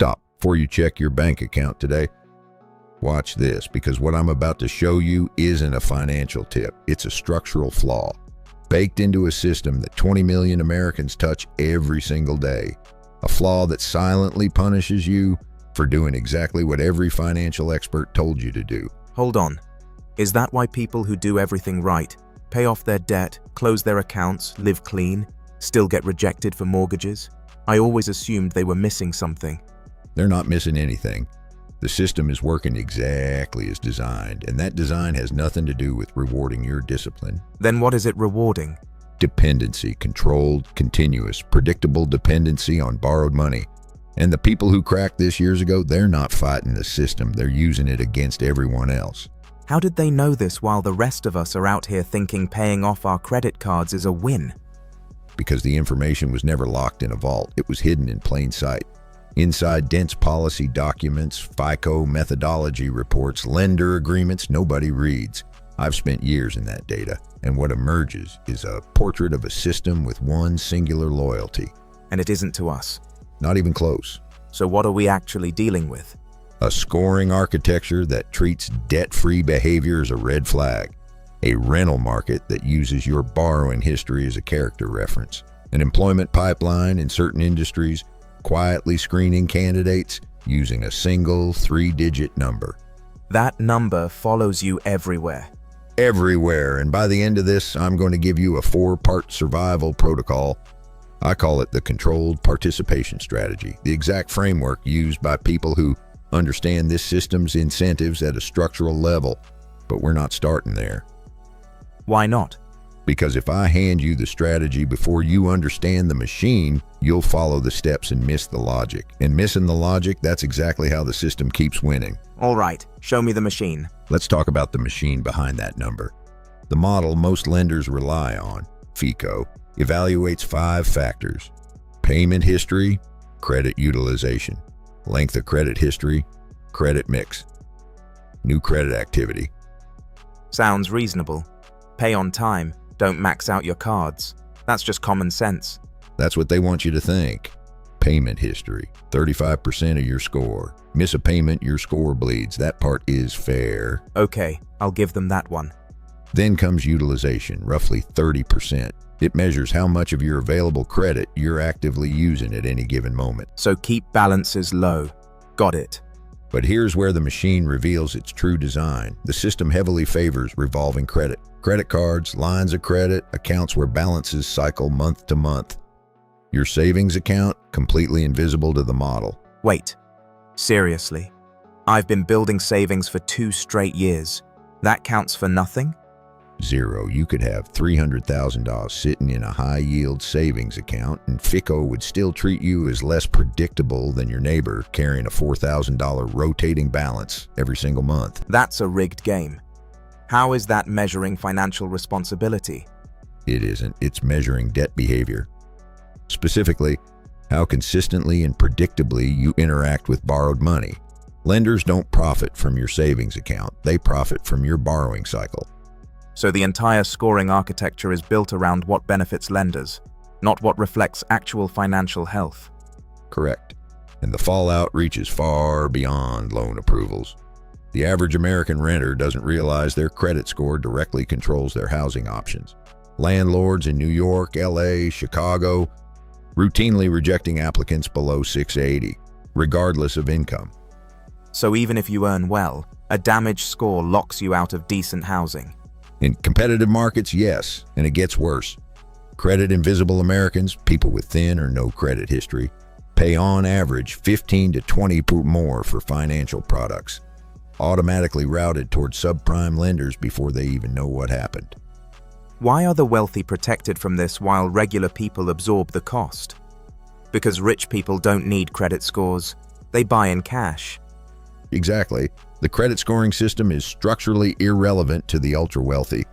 Stop before you check your bank account today. Watch this, because what I'm about to show you isn't a financial tip. It's a structural flaw baked into a system that 20 million Americans touch every single day. A flaw that silently punishes you for doing exactly what every financial expert told you to do. Hold on. Is that why people who do everything right, pay off their debt, close their accounts, live clean, still get rejected for mortgages? I always assumed they were missing something. They're not missing anything. The system is working exactly as designed, and that design has nothing to do with rewarding your discipline. Then what is it rewarding? Dependency, controlled, continuous, predictable dependency on borrowed money. And the people who cracked this years ago, they're not fighting the system, they're using it against everyone else. How did they know this while the rest of us are out here thinking paying off our credit cards is a win? Because the information was never locked in a vault, it was hidden in plain sight. Inside dense policy documents, FICO methodology reports, lender agreements nobody reads. I've spent years in that data, and what emerges is a portrait of a system with one singular loyalty. And it isn't to us. Not even close. So what are we actually dealing with? A scoring architecture that treats debt-free behavior as a red flag. A rental market that uses your borrowing history as a character reference. An employment pipeline in certain industries quietly screening candidates using a single 3-digit number. That number follows you everywhere. Everywhere, and by the end of this, I'm going to give you a 4-part survival protocol. I call it the controlled participation strategy, the exact framework used by people who understand this system's incentives at a structural level. But we're not starting there. Why not? Because if I hand you the strategy before you understand the machine, you'll follow the steps and miss the logic. And missing the logic, that's exactly how the system keeps winning. All right, show me the machine. Let's talk about the machine behind that number. The model most lenders rely on, FICO, evaluates 5 factors: payment history, credit utilization, length of credit history, credit mix, new credit activity. Sounds reasonable. Pay on time. Don't max out your cards. That's just common sense. That's what they want you to think. Payment history, 35% of your score. Miss a payment, your score bleeds. That part is fair. Okay, I'll give them that one. Then comes utilization, roughly 30%. It measures how much of your available credit you're actively using at any given moment. So keep balances low. Got it. But here's where the machine reveals its true design. The system heavily favors revolving credit. Credit cards, lines of credit, accounts where balances cycle month to month. Your savings account, completely invisible to the model. Wait, seriously? I've been building savings for 2 straight years. That counts for nothing? 0. You could have $300,000 sitting in a high-yield savings account, and FICO would still treat you as less predictable than your neighbor carrying a $4,000 rotating balance every single month. That's a rigged game. How is that measuring financial responsibility? It isn't. It's measuring debt behavior. Specifically, how consistently and predictably you interact with borrowed money. Lenders don't profit from your savings account. They profit from your borrowing cycle. So the entire scoring architecture is built around what benefits lenders, not what reflects actual financial health. Correct. And the fallout reaches far beyond loan approvals. The average American renter doesn't realize their credit score directly controls their housing options. Landlords in New York, LA, Chicago, routinely rejecting applicants below 680, regardless of income. So even if you earn well, a damaged score locks you out of decent housing. In competitive markets, yes, and it gets worse. Credit-invisible Americans, people with thin or no credit history, pay on average 15 to 20% more for financial products, automatically routed towards subprime lenders before they even know what happened. Why are the wealthy protected from this while regular people absorb the cost? Because rich people don't need credit scores. They buy in cash. Exactly. The credit scoring system is structurally irrelevant to the ultra-wealthy.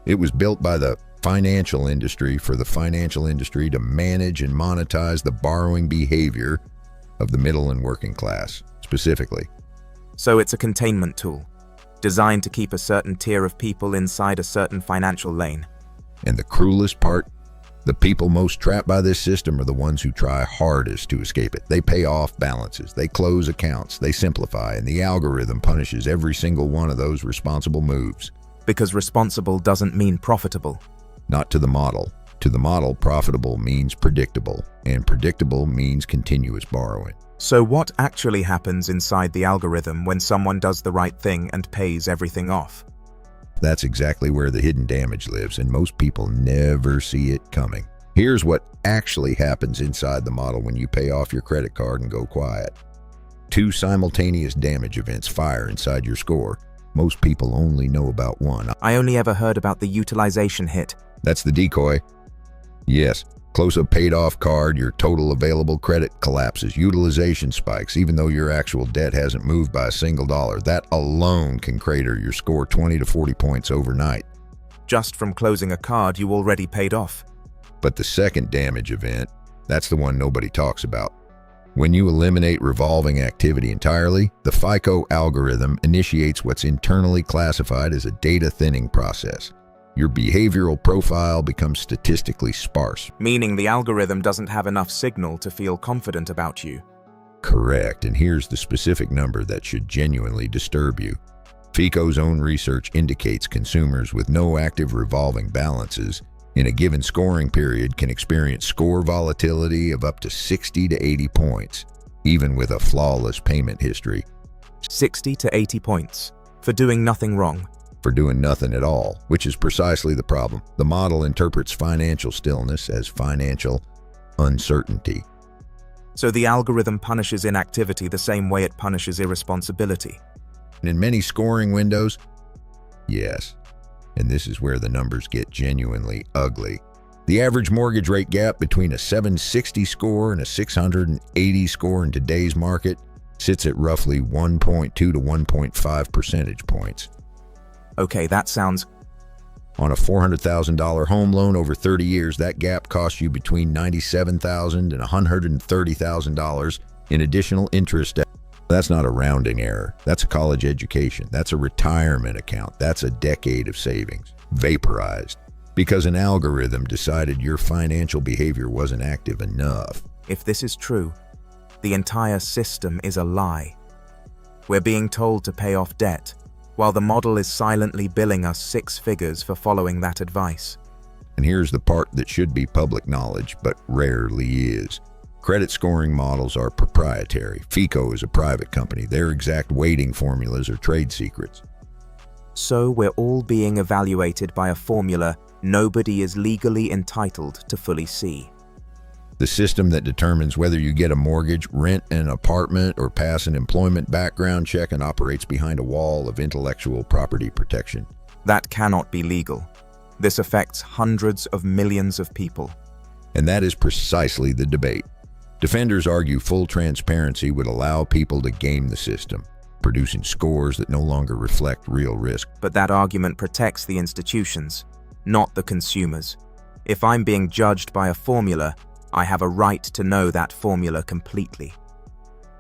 It was built by the financial industry for the financial industry to manage and monetize the borrowing behavior of the middle and working class, specifically. So it's a containment tool, designed to keep a certain tier of people inside a certain financial lane. And the cruelest part, The people most trapped by this system are the ones who try hardest to escape it. They pay off balances, they close accounts, they simplify, and the algorithm punishes every single one of those responsible moves. Because responsible doesn't mean profitable. Not to the model. To the model, profitable means predictable, and predictable means continuous borrowing. So what actually happens inside the algorithm when someone does the right thing and pays everything off? That's exactly where the hidden damage lives, and most people never see it coming. Here's what actually happens inside the model when you pay off your credit card and go quiet. 2 simultaneous damage events fire inside your score. Most people only know about one. I only ever heard about the utilization hit. That's the decoy. Yes, close a paid-off card, your total available credit collapses, utilization spikes, even though your actual debt hasn't moved by a single dollar. That alone can crater your score 20 to 40 points overnight. Just from closing a card you already paid off. But the second damage event, that's the one nobody talks about. When you eliminate revolving activity entirely, the FICO algorithm initiates what's internally classified as a data thinning process. Your behavioral profile becomes statistically sparse. Meaning the algorithm doesn't have enough signal to feel confident about you. Correct, and here's the specific number that should genuinely disturb you. FICO's own research indicates consumers with no active revolving balances in a given scoring period can experience score volatility of up to 60 to 80 points, even with a flawless payment history. 60 to 80 points for doing nothing wrong. For doing nothing at all, which is precisely the problem. The model interprets financial stillness as financial uncertainty. So the algorithm punishes inactivity the same way it punishes irresponsibility. And in many scoring windows, yes. And this is where the numbers get genuinely ugly. The average mortgage rate gap between a 760 score and a 680 score in today's market sits at roughly 1.2 to 1.5 percentage points. Okay, that sounds... On a $400,000 home loan over 30 years, that gap costs you between $97,000 and $130,000 in additional interest. That's not a rounding error. That's a college education. That's a retirement account. That's a decade of savings. Vaporized. Because an algorithm decided your financial behavior wasn't active enough. If this is true, the entire system is a lie. We're being told to pay off debt, while the model is silently billing us 6 figures for following that advice. And here's the part that should be public knowledge, but rarely is. Credit scoring models are proprietary. FICO is a private company. Their exact weighting formulas are trade secrets. So we're all being evaluated by a formula nobody is legally entitled to fully see. The system that determines whether you get a mortgage, rent an apartment, or pass an employment background check and operates behind a wall of intellectual property protection. That cannot be legal. This affects hundreds of millions of people. And that is precisely the debate. Defenders argue full transparency would allow people to game the system, producing scores that no longer reflect real risk. But that argument protects the institutions, not the consumers. If I'm being judged by a formula, I have a right to know that formula completely.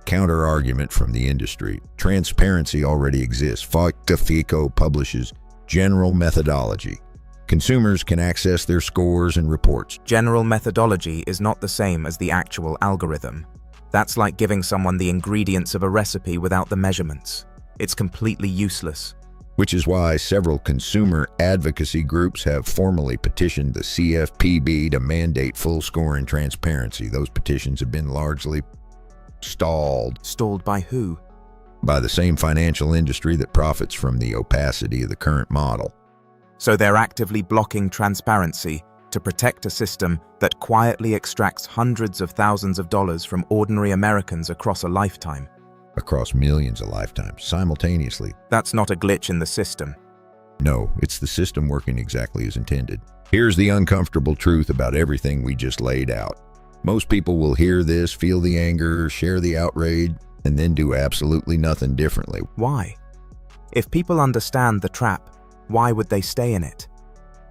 Counter-argument from the industry. Transparency already exists. FICO publishes general methodology. Consumers can access their scores and reports. General methodology is not the same as the actual algorithm. That's like giving someone the ingredients of a recipe without the measurements. It's completely useless. Which is why several consumer advocacy groups have formally petitioned the CFPB to mandate full scoring transparency. Those petitions have been largely stalled. Stalled by who? By the same financial industry that profits from the opacity of the current model. So they're actively blocking transparency to protect a system that quietly extracts hundreds of thousands of dollars from ordinary Americans across a lifetime. Across millions of lifetimes, simultaneously. That's not a glitch in the system. No, it's the system working exactly as intended. Here's the uncomfortable truth about everything we just laid out. Most people will hear this, feel the anger, share the outrage, and then do absolutely nothing differently. Why? If people understand the trap, why would they stay in it?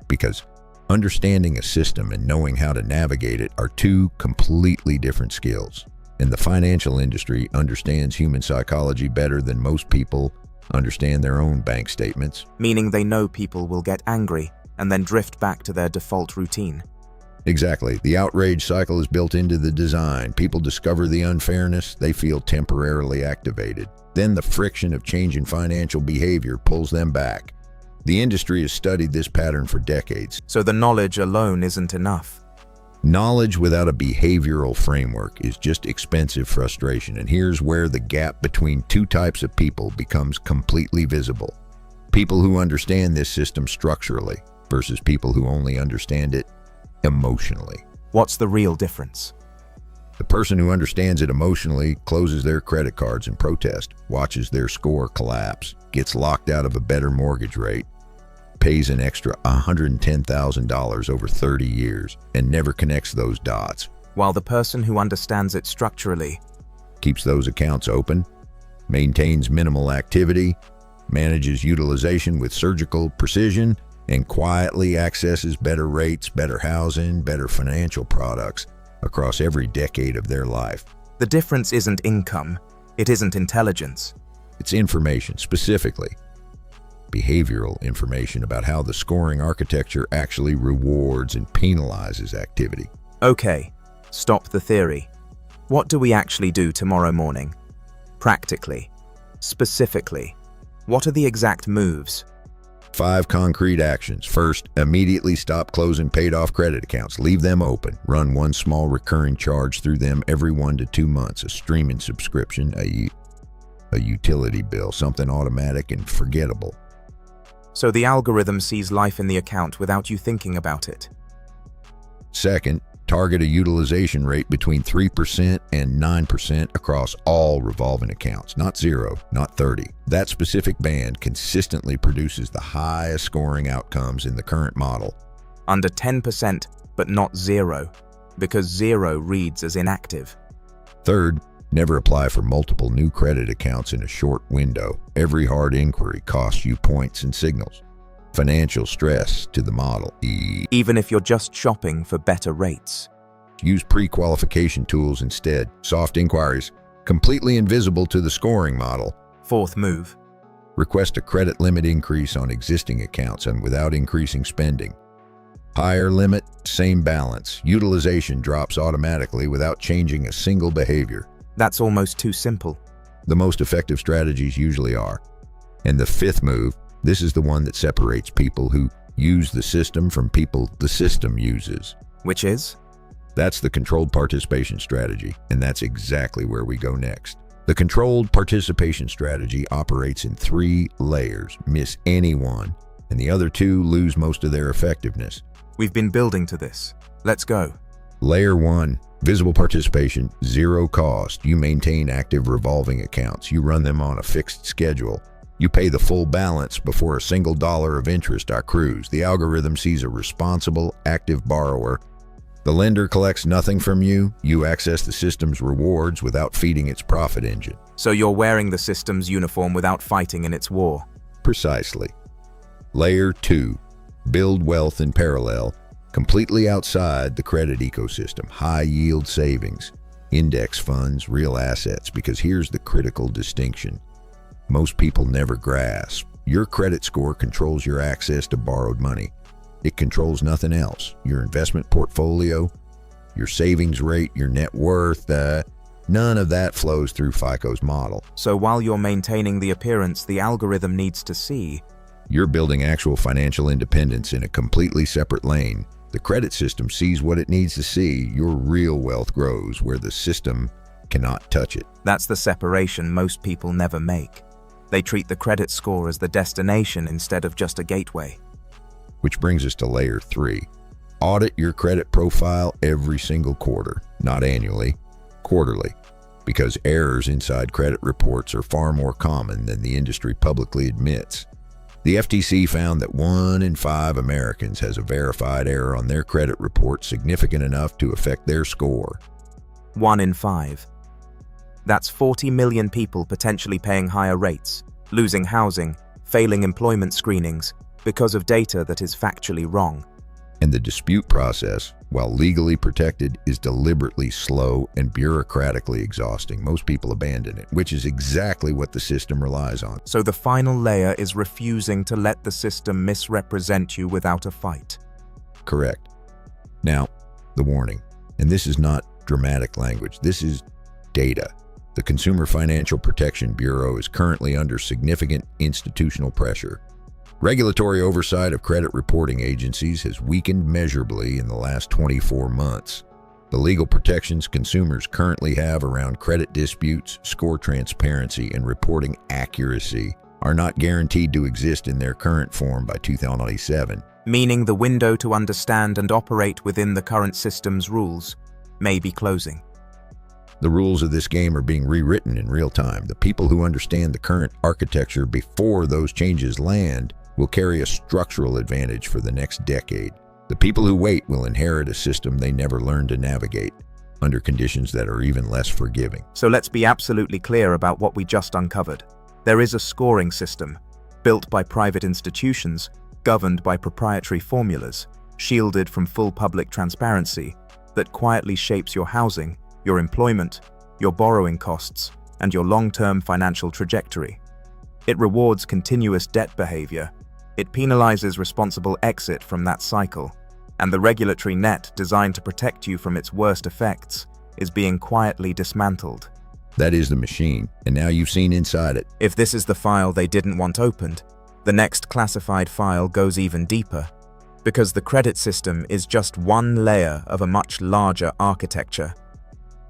Because understanding a system and knowing how to navigate it are 2 completely different skills. And the financial industry understands human psychology better than most people understand their own bank statements. Meaning they know people will get angry and then drift back to their default routine. Exactly. The outrage cycle is built into the design. People discover the unfairness, they feel temporarily activated. Then the friction of changing financial behavior pulls them back. The industry has studied this pattern for decades. So the knowledge alone isn't enough. Knowledge without a behavioral framework is just expensive frustration, and here's where the gap between two types of people becomes completely visible. People who understand this system structurally versus people who only understand it emotionally. What's the real difference? The person who understands it emotionally closes their credit cards in protest, watches their score collapse, gets locked out of a better mortgage rate, pays an extra $110,000 over 30 years, and never connects those dots. While the person who understands it structurally Keeps those accounts open, maintains minimal activity, manages utilization with surgical precision, and quietly accesses better rates, better housing, better financial products across every decade of their life. The difference isn't income, it isn't intelligence. It's information, specifically behavioral information about how the scoring architecture actually rewards and penalizes activity. Okay, stop the theory. What do we actually do tomorrow morning? Practically, specifically, what are the exact moves? 5 concrete actions. First, immediately stop closing paid-off credit accounts. Leave them open. Run one small recurring charge through them every 1 to 2 months. A streaming subscription, a utility bill, something automatic and forgettable. So the algorithm sees life in the account without you thinking about it. Second, target a utilization rate between 3% and 9% across all revolving accounts. Not 0, not 30. That specific band consistently produces the highest scoring outcomes in the current model. Under 10%, but not 0, because 0 reads as inactive. Third, never apply for multiple new credit accounts in a short window. Every hard inquiry costs you points and signals. Financial stress to the model. Even if you're just shopping for better rates. Use pre-qualification tools instead. Soft inquiries, completely invisible to the scoring model. Fourth move. Request a credit limit increase on existing accounts and without increasing spending. Higher limit, same balance. Utilization drops automatically without changing a single behavior. That's almost too simple. The most effective strategies usually are. And the fifth move, this is the one that separates people who use the system from people the system uses. Which is? That's the controlled participation strategy, and that's exactly where we go next. The controlled participation strategy operates in 3 layers. Miss any one, and the other 2 lose most of their effectiveness. We've been building to this. Let's go. Layer 1, visible participation, 0 cost. You maintain active revolving accounts. You run them on a fixed schedule. You pay the full balance before a single dollar of interest accrues. The algorithm sees a responsible, active borrower. The lender collects nothing from you. You access the system's rewards without feeding its profit engine. So you're wearing the system's uniform without fighting in its war. Precisely. Layer 2, build wealth in parallel, completely outside the credit ecosystem. High-yield savings, index funds, real assets, because here's the critical distinction most people never grasp. Your credit score controls your access to borrowed money. It controls nothing else. Your investment portfolio, your savings rate, your net worth, none of that flows through FICO's model. So while you're maintaining the appearance, the algorithm needs to see you're building actual financial independence in a completely separate lane. The credit system sees what it needs to see. Your real wealth grows where the system cannot touch it. That's the separation most people never make. They treat the credit score as the destination instead of just a gateway. Which brings us to layer 3. Audit your credit profile every single quarter, not annually, quarterly, because errors inside credit reports are far more common than the industry publicly admits. The FTC found that 1 in 5 Americans has a verified error on their credit report significant enough to affect their score. 1 in 5. That's 40 million people potentially paying higher rates, losing housing, failing employment screenings, because of data that is factually wrong. And the dispute process, while legally protected, is deliberately slow and bureaucratically exhausting. Most people abandon it, which is exactly what the system relies on. So the final layer is refusing to let the system misrepresent you without a fight. Correct. Now, The warning, and this is not dramatic language, this is data. The Consumer Financial Protection Bureau is currently under significant institutional pressure. Regulatory oversight of credit reporting agencies has weakened measurably in the last 24 months. The legal protections consumers currently have around credit disputes, score transparency, and reporting accuracy are not guaranteed to exist in their current form by 2027. Meaning the window to understand and operate within the current system's rules may be closing. The rules of this game are being rewritten in real time. The people who understand the current architecture before those changes land will carry a structural advantage for the next decade. The people who wait will inherit a system they never learned to navigate, under conditions that are even less forgiving. So let's be absolutely clear about what we just uncovered. There is a scoring system, built by private institutions, governed by proprietary formulas, shielded from full public transparency, that quietly shapes your housing, your employment, your borrowing costs, and your long-term financial trajectory. It rewards continuous debt behavior. It penalizes responsible exit from that cycle. And the regulatory net designed to protect you from its worst effects is being quietly dismantled. That is the machine, and now you've seen inside it. If this is the file they didn't want opened, the next classified file goes even deeper, because the credit system is just one layer of a much larger architecture.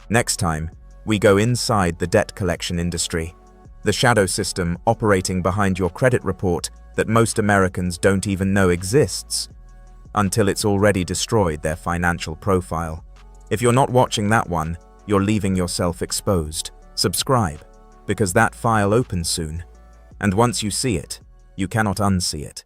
Next time, we go inside the debt collection industry, the shadow system operating behind your credit report that most Americans don't even know exists, until it's already destroyed their financial profile. If you're not watching that one, you're leaving yourself exposed. Subscribe, because that file opens soon, and once you see it, you cannot unsee it.